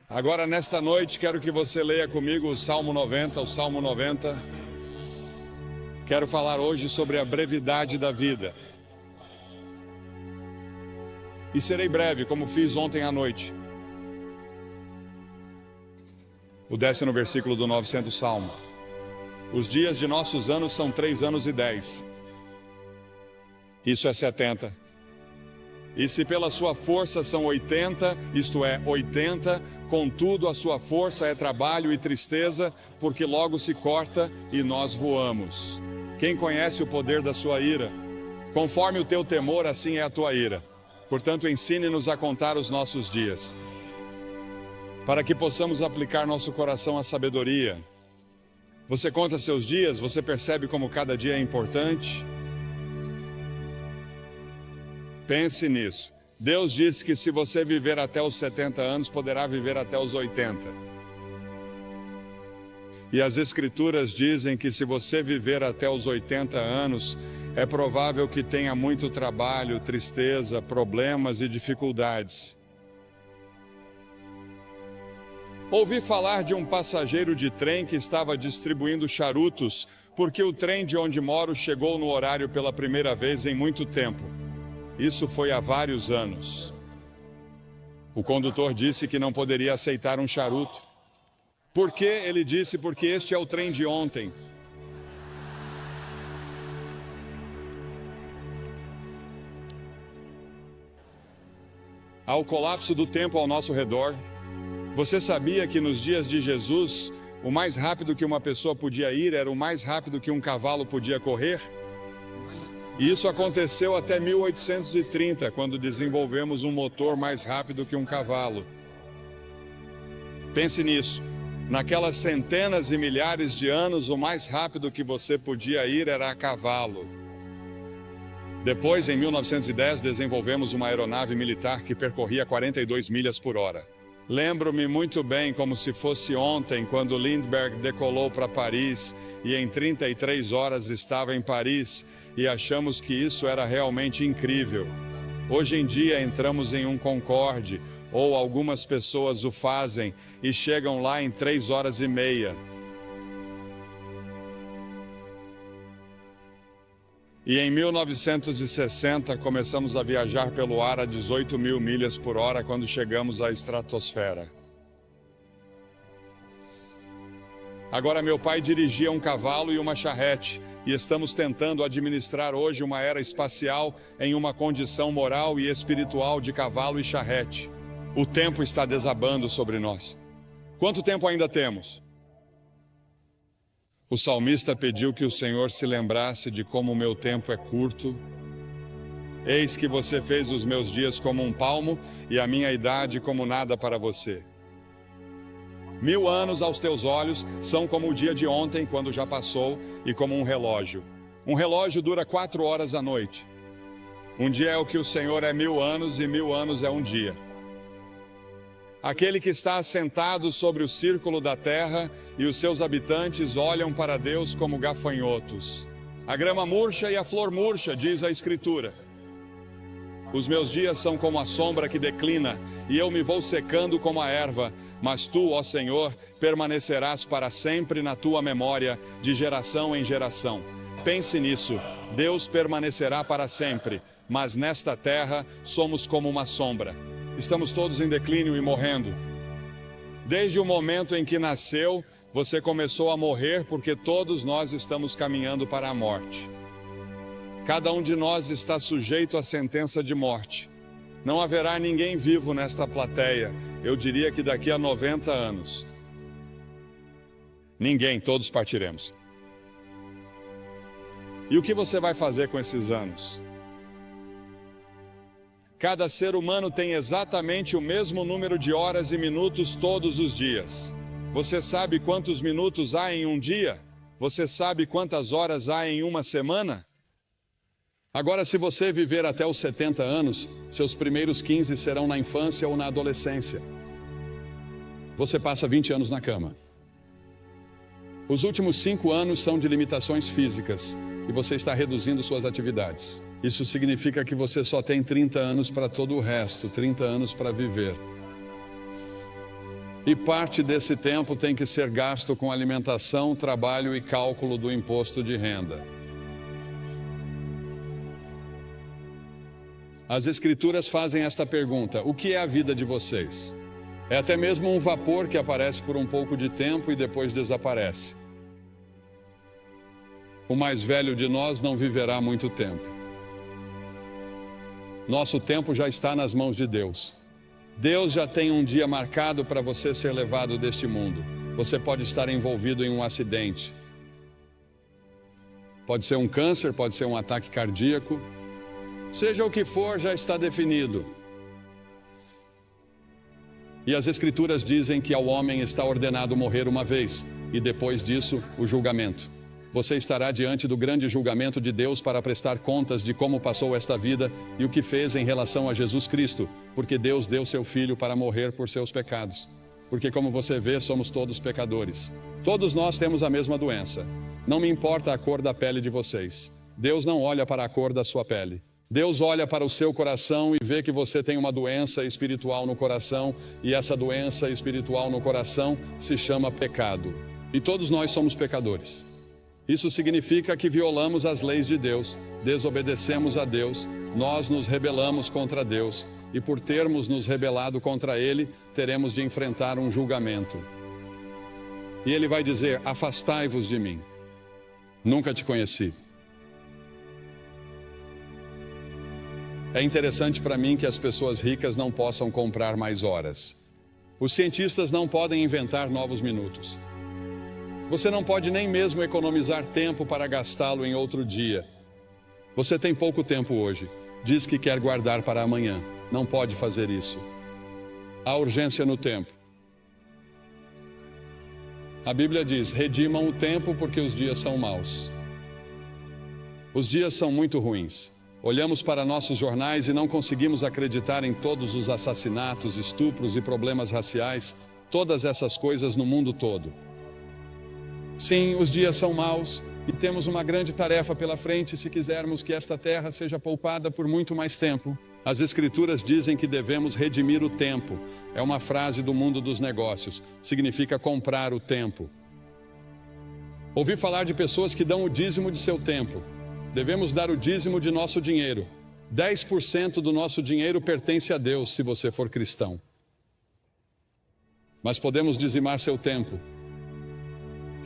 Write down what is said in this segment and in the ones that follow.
Agora, nesta noite, quero que você leia comigo o Salmo 90, o Salmo 90. Quero falar hoje sobre a brevidade da vida. E serei breve, como fiz ontem à noite. O 10º versículo do 900 Salmo. Os dias de nossos anos são 3 anos e 10. Isso é 70. E se pela sua força são 80, isto é, 80, contudo a sua força é trabalho e tristeza, porque logo se corta e nós voamos. Quem conhece o poder da sua ira? Conforme o teu temor, assim é a tua ira. Portanto, ensine-nos a contar os nossos dias, para que possamos aplicar nosso coração à sabedoria. Você conta seus dias, você percebe como cada dia é importante? Pense nisso. Deus disse que se você viver até os 70 anos, poderá viver até os 80. E as Escrituras dizem que se você viver até os 80 anos, é provável que tenha muito trabalho, tristeza, problemas e dificuldades. Ouvi falar de um passageiro de trem que estava distribuindo charutos, porque o trem de onde moro chegou no horário pela primeira vez em muito tempo. Isso foi há vários anos. O condutor disse que não poderia aceitar um charuto. Por quê? Ele disse, porque este é o trem de ontem. Ao colapso do tempo ao nosso redor, você sabia que nos dias de Jesus, o mais rápido que uma pessoa podia ir era o mais rápido que um cavalo podia correr? E isso aconteceu até 1830, quando desenvolvemos um motor mais rápido que um cavalo. Pense nisso. Naquelas centenas e milhares de anos, o mais rápido que você podia ir era a cavalo. Depois, em 1910, desenvolvemos uma aeronave militar que percorria 42 milhas por hora. Lembro-me muito bem, como se fosse ontem, quando Lindbergh decolou para Paris e em 33 horas estava em Paris e achamos que isso era realmente incrível. Hoje em dia entramos em um Concorde, ou algumas pessoas o fazem e chegam lá em 3 horas e meia. E em 1960 começamos a viajar pelo ar a 18 mil milhas por hora quando chegamos à estratosfera. Agora meu pai dirigia um cavalo e uma charrete e estamos tentando administrar hoje uma era espacial em uma condição moral e espiritual de cavalo e charrete. O tempo está desabando sobre nós. Quanto tempo ainda temos? O salmista pediu que o Senhor se lembrasse de como o meu tempo é curto. Eis que você fez os meus dias como um palmo e a minha idade como nada para você. 1000 anos aos teus olhos são como o dia de ontem, quando já passou, e como um relógio. Um relógio dura 4 horas à noite. Um dia é o que o Senhor é 1000 anos e 1000 anos é um dia. Aquele que está assentado sobre o círculo da terra e os seus habitantes olham para Deus como gafanhotos. A grama murcha e a flor murcha, diz a Escritura. Os meus dias são como a sombra que declina, e eu me vou secando como a erva, mas tu, ó Senhor, permanecerás para sempre na tua memória, de geração em geração. Pense nisso, Deus permanecerá para sempre, mas nesta terra somos como uma sombra. Estamos todos em declínio e morrendo. Desde o momento em que nasceu, você começou a morrer porque todos nós estamos caminhando para a morte. Cada um de nós está sujeito à sentença de morte. Não haverá ninguém vivo nesta plateia, eu diria que daqui a 90 anos. Ninguém, todos partiremos. E o que você vai fazer com esses anos? Cada ser humano tem exatamente o mesmo número de horas e minutos todos os dias. Você sabe quantos minutos há em um dia? Você sabe quantas horas há em uma semana? Agora, se você viver até os 70 anos, seus primeiros 15 serão na infância ou na adolescência. Você passa 20 anos na cama. Os últimos 5 anos são de limitações físicas e você está reduzindo suas atividades. Isso significa que você só tem 30 anos para todo o resto, 30 anos para viver. E parte desse tempo tem que ser gasto com alimentação, trabalho e cálculo do imposto de renda. As Escrituras fazem esta pergunta: o que é a vida de vocês? É até mesmo um vapor que aparece por um pouco de tempo e depois desaparece. O mais velho de nós não viverá muito tempo. Nosso tempo já está nas mãos de Deus. Deus já tem um dia marcado para você ser levado deste mundo. Você pode estar envolvido em um acidente. Pode ser um câncer, pode ser um ataque cardíaco. Seja o que for, já está definido. E as Escrituras dizem que ao homem está ordenado morrer uma vez, e depois disso, o julgamento. Você estará diante do grande julgamento de Deus para prestar contas de como passou esta vida e o que fez em relação a Jesus Cristo, porque Deus deu seu Filho para morrer por seus pecados. Porque, como você vê, somos todos pecadores. Todos nós temos a mesma doença. Não me importa a cor da pele de vocês. Deus não olha para a cor da sua pele. Deus olha para o seu coração e vê que você tem uma doença espiritual no coração, e essa doença espiritual no coração se chama pecado. E todos nós somos pecadores. Isso significa que violamos as leis de Deus, desobedecemos a Deus, nós nos rebelamos contra Deus, e por termos nos rebelado contra Ele, teremos de enfrentar um julgamento. E Ele vai dizer: afastai-vos de mim. Nunca te conheci. É interessante para mim que as pessoas ricas não possam comprar mais horas. Os cientistas não podem inventar novos minutos. Você não pode nem mesmo economizar tempo para gastá-lo em outro dia. Você tem pouco tempo hoje. Diz que quer guardar para amanhã. Não pode fazer isso. Há urgência no tempo. A Bíblia diz: redimam o tempo porque os dias são maus. Os dias são muito ruins. Olhamos para nossos jornais e não conseguimos acreditar em todos os assassinatos, estupros e problemas raciais, todas essas coisas no mundo todo. Sim, os dias são maus e temos uma grande tarefa pela frente se quisermos que esta terra seja poupada por muito mais tempo. As Escrituras dizem que devemos redimir o tempo. É uma frase do mundo dos negócios. Significa comprar o tempo. Ouvi falar de pessoas que dão o dízimo de seu tempo. Devemos dar o dízimo de nosso dinheiro. 10% do nosso dinheiro pertence a Deus, se você for cristão. Mas podemos dizimar seu tempo.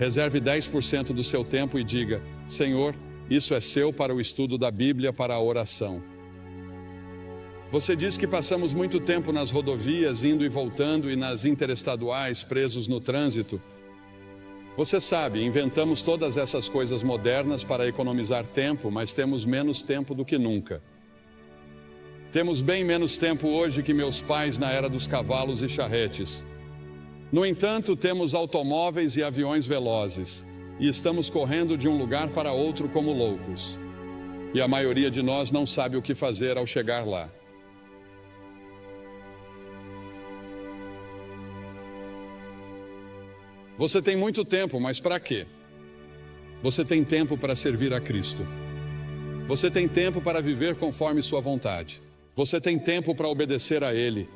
Reserve 10% do seu tempo e diga: Senhor, isso é seu para o estudo da Bíblia, para a oração. Você diz que passamos muito tempo nas rodovias, indo e voltando, e nas interestaduais, presos no trânsito. Você sabe, inventamos todas essas coisas modernas para economizar tempo, mas temos menos tempo do que nunca. Temos bem menos tempo hoje que meus pais na era dos cavalos e charretes. No entanto, temos automóveis e aviões velozes, e estamos correndo de um lugar para outro como loucos. E a maioria de nós não sabe o que fazer ao chegar lá. Você tem muito tempo, mas para quê? Você tem tempo para servir a Cristo. Você tem tempo para viver conforme sua vontade. Você tem tempo para obedecer a Ele.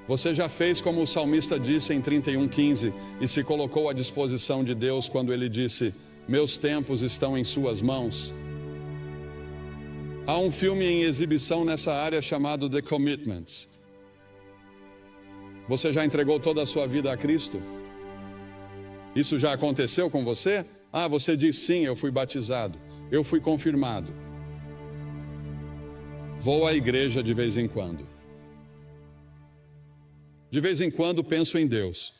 Você já fez como o salmista disse em 31:15 e se colocou à disposição de Deus quando ele disse: meus tempos estão em suas mãos. Há um filme em exibição nessa área chamado The Commitments. Você já entregou toda a sua vida a Cristo? Isso já aconteceu com você? Ah, você diz sim, eu fui batizado, eu fui confirmado. Vou à igreja de vez em quando. De vez em quando penso em Deus.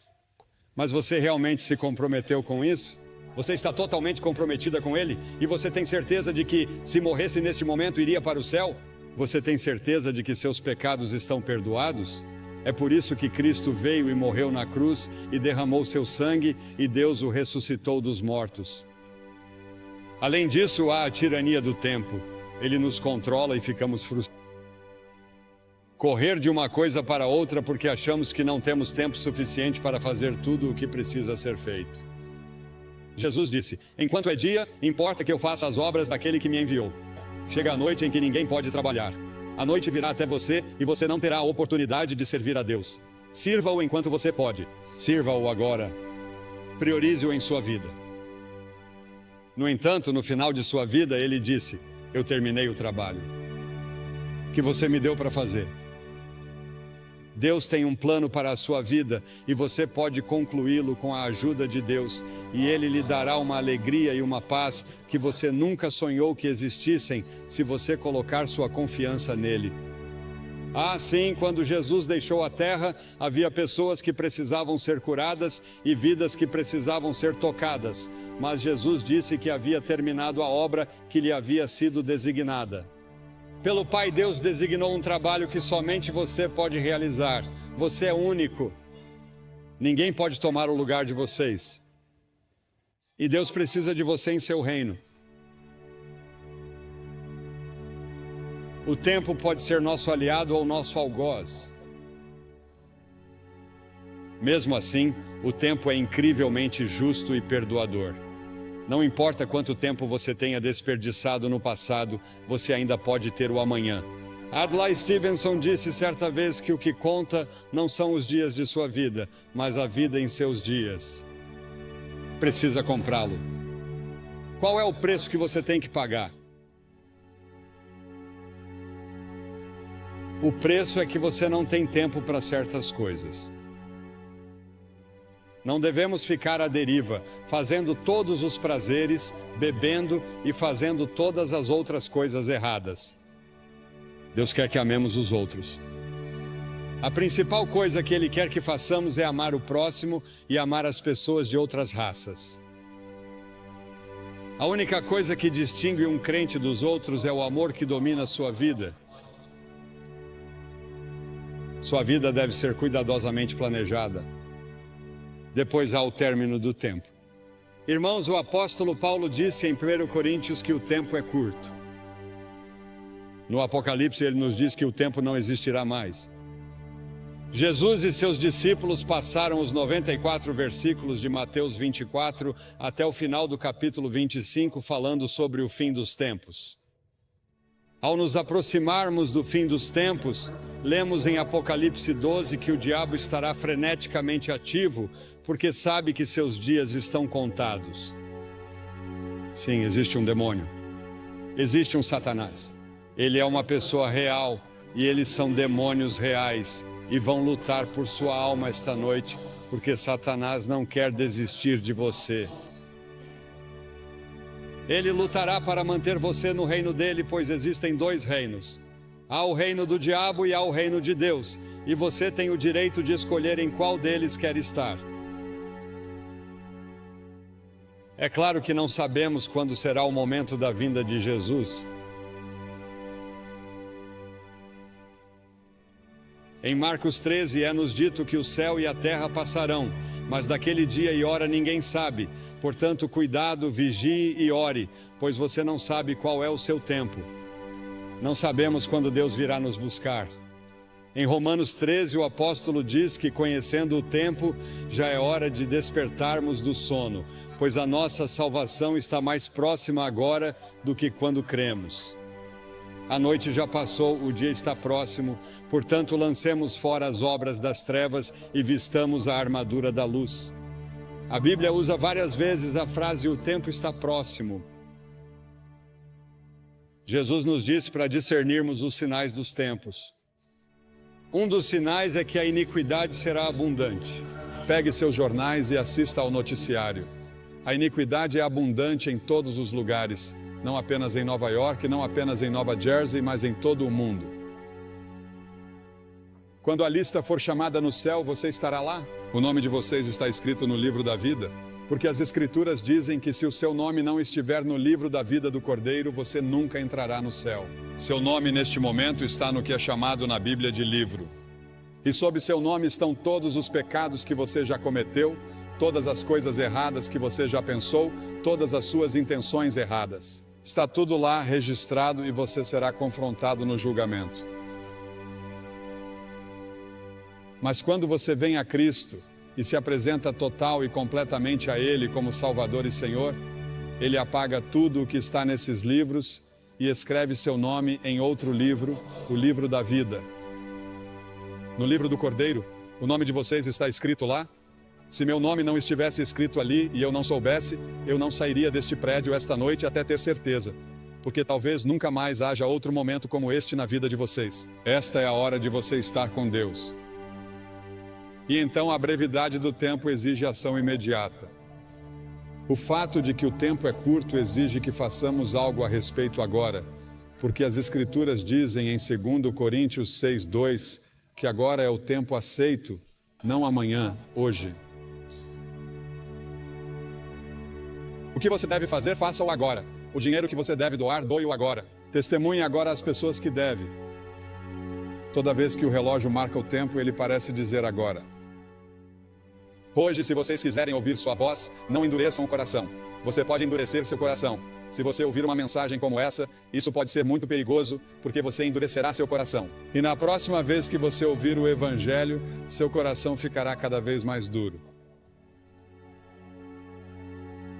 Mas você realmente se comprometeu com isso? Você está totalmente comprometida com Ele? E você tem certeza de que, se morresse neste momento, iria para o céu? Você tem certeza de que seus pecados estão perdoados? É por isso que Cristo veio e morreu na cruz e derramou seu sangue e Deus o ressuscitou dos mortos. Além disso, há a tirania do tempo. Ele nos controla e ficamos frustrados. Correr de uma coisa para outra porque achamos que não temos tempo suficiente para fazer tudo o que precisa ser feito. Jesus disse: enquanto é dia, importa que eu faça as obras daquele que me enviou. Chega a noite em que ninguém pode trabalhar. A noite virá até você e você não terá a oportunidade de servir a Deus. Sirva-o enquanto você pode. Sirva-o agora. Priorize-o em sua vida. No entanto, no final de sua vida, ele disse: eu terminei o trabalho que você me deu para fazer. Deus tem um plano para a sua vida e você pode concluí-lo com a ajuda de Deus, e Ele lhe dará uma alegria e uma paz que você nunca sonhou que existissem se você colocar sua confiança nele. Ah, sim, quando Jesus deixou a terra, havia pessoas que precisavam ser curadas e vidas que precisavam ser tocadas, mas Jesus disse que havia terminado a obra que lhe havia sido designada. Pelo Pai, Deus designou um trabalho que somente você pode realizar. Você é único. Ninguém pode tomar o lugar de vocês. E Deus precisa de você em seu reino. O tempo pode ser nosso aliado ou nosso algoz. Mesmo assim, o tempo é incrivelmente justo e perdoador. Não importa quanto tempo você tenha desperdiçado no passado, você ainda pode ter o amanhã. Adlai Stevenson disse certa vez que o que conta não são os dias de sua vida, mas a vida em seus dias. Precisa comprá-lo. Qual é o preço que você tem que pagar? O preço é que você não tem tempo para certas coisas. Não devemos ficar à deriva, fazendo todos os prazeres, bebendo e fazendo todas as outras coisas erradas. Deus quer que amemos os outros. A principal coisa que Ele quer que façamos é amar o próximo e amar as pessoas de outras raças. A única coisa que distingue um crente dos outros é o amor que domina a sua vida. Sua vida deve ser cuidadosamente planejada. Depois há o término do tempo. Irmãos, o apóstolo Paulo disse em 1 Coríntios que o tempo é curto. No Apocalipse ele nos diz que o tempo não existirá mais. Jesus e seus discípulos passaram os 94 versículos de Mateus 24 até o final do capítulo 25 falando sobre o fim dos tempos. Ao nos aproximarmos do fim dos tempos, lemos em Apocalipse 12 que o diabo estará freneticamente ativo, porque sabe que seus dias estão contados. Sim, existe um demônio. Existe um Satanás. Ele é uma pessoa real e eles são demônios reais e vão lutar por sua alma esta noite, porque Satanás não quer desistir de você. Ele lutará para manter você no reino dele, pois existem dois reinos. Há o reino do diabo e há o reino de Deus, e você tem o direito de escolher em qual deles quer estar. É claro que não sabemos quando será o momento da vinda de Jesus. Em Marcos 13 é-nos dito que o céu e a terra passarão, mas daquele dia e hora ninguém sabe. Portanto, cuidado, vigie e ore, pois você não sabe qual é o seu tempo. Não sabemos quando Deus virá nos buscar. Em Romanos 13, o apóstolo diz que, conhecendo o tempo, já é hora de despertarmos do sono, pois a nossa salvação está mais próxima agora do que quando cremos. A noite já passou, o dia está próximo, portanto lancemos fora as obras das trevas e vistamos a armadura da luz. A Bíblia usa várias vezes a frase "o tempo está próximo". Jesus nos disse para discernirmos os sinais dos tempos. Um dos sinais é que a iniquidade será abundante. Pegue seus jornais e assista ao noticiário. A iniquidade é abundante em todos os lugares. Não apenas em Nova York, não apenas em Nova Jersey, mas em todo o mundo. Quando a lista for chamada no céu, você estará lá? O nome de vocês está escrito no livro da vida? Porque as Escrituras dizem que se o seu nome não estiver no livro da vida do Cordeiro, você nunca entrará no céu. Seu nome neste momento está no que é chamado na Bíblia de livro. E sob seu nome estão todos os pecados que você já cometeu, todas as coisas erradas que você já pensou, todas as suas intenções erradas. Está tudo lá registrado e você será confrontado no julgamento. Mas quando você vem a Cristo e se apresenta total e completamente a Ele como Salvador e Senhor, Ele apaga tudo o que está nesses livros e escreve seu nome em outro livro, o livro da vida. No livro do Cordeiro, O nome de vocês está escrito lá? Se meu nome não estivesse escrito ali e eu não soubesse, eu não sairia deste prédio esta noite até ter certeza. Porque talvez nunca mais haja outro momento como este na vida de vocês. Esta é a hora de você estar com Deus. E então a brevidade do tempo exige ação imediata. O fato de que o tempo é curto exige que façamos algo a respeito agora, porque as Escrituras dizem em 2 Coríntios 6:2 que agora é o tempo aceito, não amanhã, hoje. O que você deve fazer, faça-o agora. O dinheiro que você deve doar, doe-o agora. Testemunhe agora às pessoas que deve. Toda vez que o relógio marca o tempo, ele parece dizer agora. Hoje, se vocês quiserem ouvir sua voz, não endureçam o coração. Você pode endurecer seu coração. Se você ouvir uma mensagem como essa, isso pode ser muito perigoso, porque você endurecerá seu coração. E na próxima vez que você ouvir o Evangelho, seu coração ficará cada vez mais duro.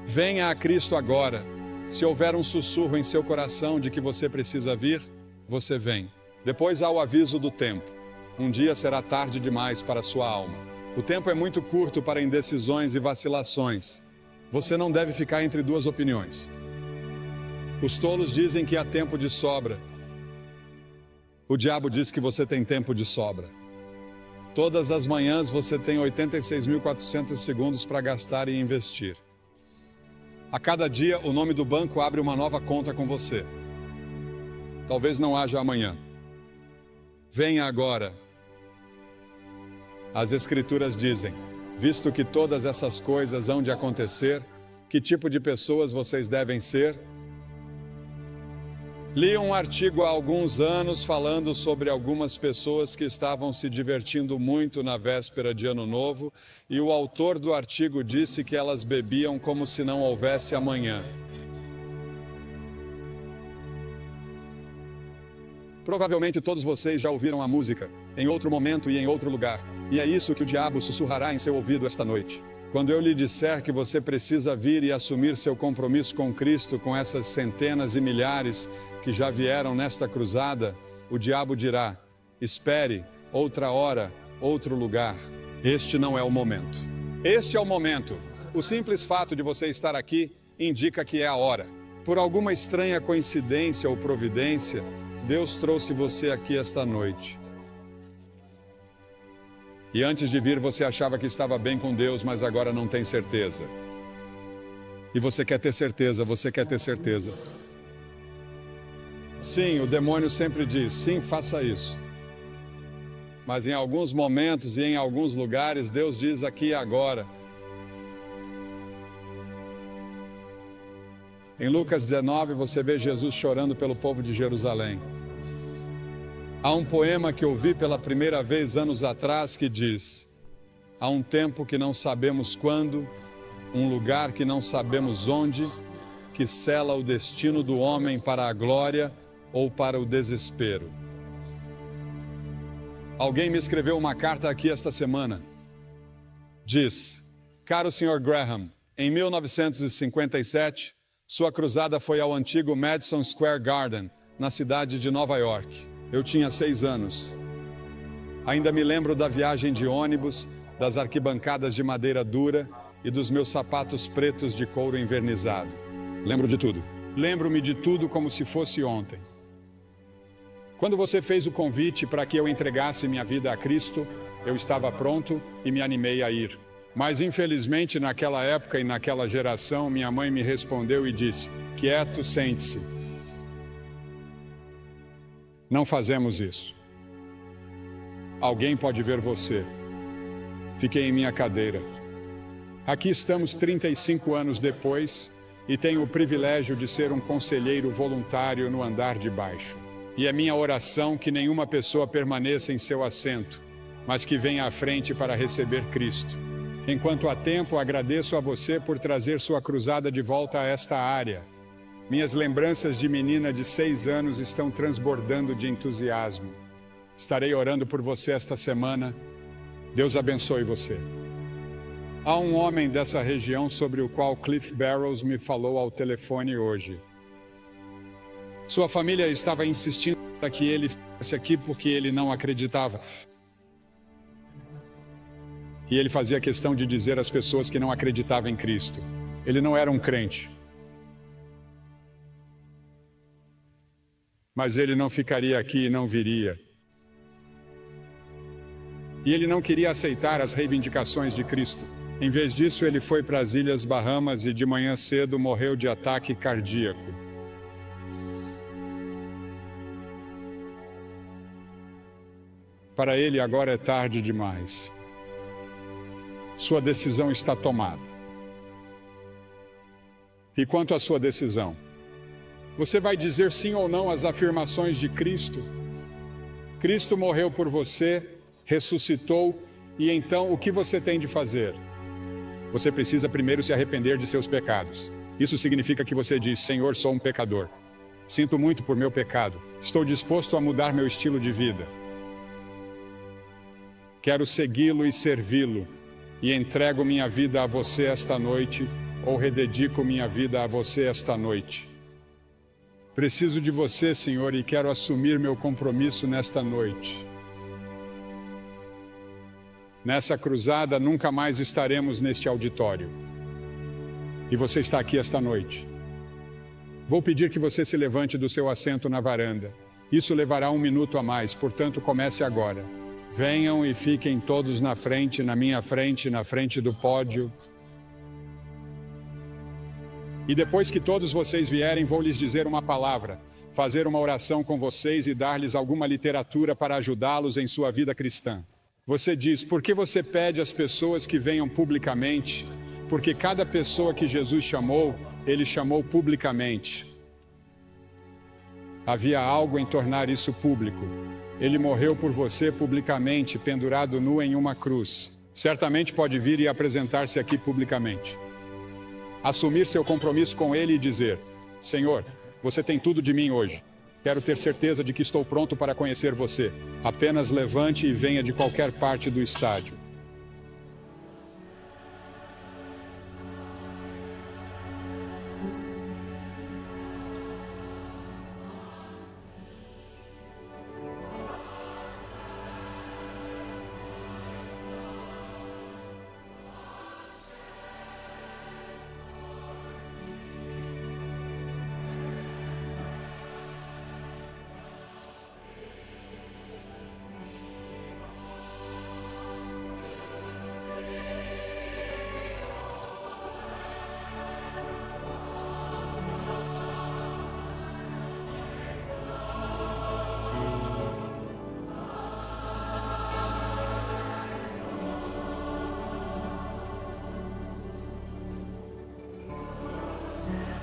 Venha a Cristo agora. Se houver um sussurro em seu coração de que você precisa vir, você vem. Depois há o aviso do tempo. Um dia será tarde demais para sua alma. O tempo é muito curto para indecisões e vacilações. Você não deve ficar entre duas opiniões. Os tolos dizem que há tempo de sobra. O diabo diz que você tem tempo de sobra. Todas as manhãs você tem 86.400 segundos para gastar e investir. A cada dia, o nome do banco abre uma nova conta com você. Talvez não haja amanhã. Venha agora. As Escrituras dizem, visto que todas essas coisas hão de acontecer, que tipo de pessoas vocês devem ser? Li um artigo há alguns anos falando sobre algumas pessoas que estavam se divertindo muito na véspera de Ano Novo, e o autor do artigo disse que elas bebiam como se não houvesse amanhã. Provavelmente todos vocês já ouviram a música, em outro momento e em outro lugar, e é isso que o diabo sussurrará em seu ouvido esta noite. Quando eu lhe disser que você precisa vir e assumir seu compromisso com Cristo, com essas centenas e milhares que já vieram nesta cruzada, o diabo dirá, espere, outra hora, outro lugar. Este não é o momento. Este é o momento. O simples fato de você estar aqui indica que é a hora. Por alguma estranha coincidência ou providência, Deus trouxe você aqui esta noite. E antes de vir você achava que estava bem com Deus, mas agora não tem certeza. E você quer ter certeza, você quer ter certeza. Sim, o demônio sempre diz, sim, faça isso. Mas em alguns momentos e em alguns lugares, Deus diz aqui e agora. Em Lucas 19, você vê Jesus chorando pelo povo de Jerusalém. Há um poema que ouvi pela primeira vez anos atrás que diz: há um tempo que não sabemos quando, um lugar que não sabemos onde, que sela o destino do homem para a glória ou para o desespero. Alguém me escreveu uma carta aqui esta semana. Diz: caro Sr. Graham, em 1957, sua cruzada foi ao antigo Madison Square Garden, na cidade de Nova York. Eu tinha 6 anos. Ainda me lembro da viagem de ônibus, das arquibancadas de madeira dura e dos meus sapatos pretos de couro envernizado. Lembro de tudo. Lembro-me de tudo como se fosse ontem. Quando você fez o convite para que eu entregasse minha vida a Cristo, eu estava pronto e me animei a ir. Mas infelizmente naquela época e naquela geração, minha mãe me respondeu e disse: quieto, sente-se. Não fazemos isso. Alguém pode ver você. Fiquei em minha cadeira. Aqui estamos 35 anos depois e tenho o privilégio de ser um conselheiro voluntário no andar de baixo. E é minha oração que nenhuma pessoa permaneça em seu assento, mas que venha à frente para receber Cristo. Enquanto há tempo, agradeço a você por trazer sua cruzada de volta a esta área. Minhas lembranças de menina de 6 anos estão transbordando de entusiasmo. Estarei orando por você esta semana. Deus abençoe você. Há um homem dessa região sobre o qual Cliff Barrows me falou ao telefone hoje. Sua família estava insistindo para que ele ficasse aqui porque ele não acreditava. E ele fazia questão de dizer às pessoas que não acreditavam em Cristo. Ele não era um crente. Mas ele não ficaria aqui e não viria. E ele não queria aceitar as reivindicações de Cristo. Em vez disso, ele foi para as Ilhas Bahamas e de manhã cedo morreu de ataque cardíaco. Para ele agora é tarde demais. Sua decisão está tomada. E quanto à sua decisão? Você vai dizer sim ou não às afirmações de Cristo? Cristo morreu por você, ressuscitou, e então o que você tem de fazer? Você precisa primeiro se arrepender de seus pecados. Isso significa que você diz: Senhor, sou um pecador. Sinto muito por meu pecado. Estou disposto a mudar meu estilo de vida. Quero segui-lo e servi-lo. E entrego minha vida a você esta noite, ou rededico minha vida a você esta noite. Preciso de você, Senhor, e quero assumir meu compromisso nesta noite. Nessa cruzada, nunca mais estaremos neste auditório. E você está aqui esta noite. Vou pedir que você se levante do seu assento na varanda. Isso levará 1 minuto a mais, portanto, comece agora. Venham e fiquem todos na frente, na minha frente, na frente do pódio. E depois que todos vocês vierem, vou lhes dizer uma palavra, fazer uma oração com vocês e dar-lhes alguma literatura para ajudá-los em sua vida cristã. Você diz: por que você pede às pessoas que venham publicamente? Porque cada pessoa que Jesus chamou, ele chamou publicamente. Havia algo em tornar isso público. Ele morreu por você publicamente, pendurado nu em uma cruz. Certamente pode vir e apresentar-se aqui publicamente. Assumir seu compromisso com ele e dizer: Senhor, você tem tudo de mim hoje. Quero ter certeza de que estou pronto para conhecer você. Apenas levante e venha de qualquer parte do estádio.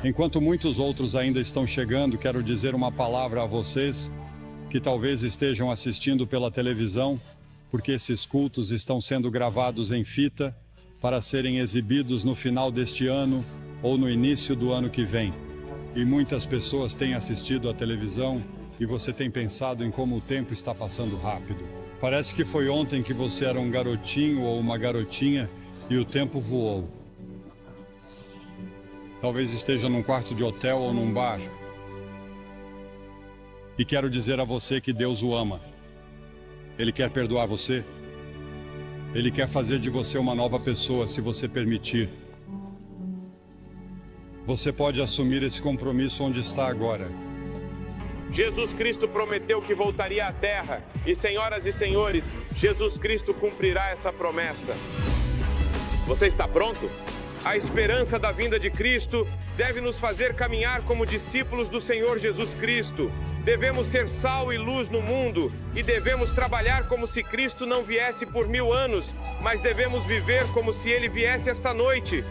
Enquanto muitos outros ainda estão chegando, quero dizer uma palavra a vocês que talvez estejam assistindo pela televisão, porque esses cultos estão sendo gravados em fita para serem exibidos no final deste ano ou no início do ano que vem. E muitas pessoas têm assistido à televisão e você tem pensado em como o tempo está passando rápido. Parece que foi ontem que você era um garotinho ou uma garotinha e o tempo voou. Talvez esteja num quarto de hotel ou num bar. E quero dizer a você que Deus o ama. Ele quer perdoar você. Ele quer fazer de você uma nova pessoa, se você permitir. Você pode assumir esse compromisso onde está agora. Jesus Cristo prometeu que voltaria à Terra. E, senhoras e senhores, Jesus Cristo cumprirá essa promessa. Você está pronto? A esperança da vinda de Cristo deve nos fazer caminhar como discípulos do Senhor Jesus Cristo. Devemos ser sal e luz no mundo e devemos trabalhar como se Cristo não viesse por 1000 anos, mas devemos viver como se Ele viesse esta noite.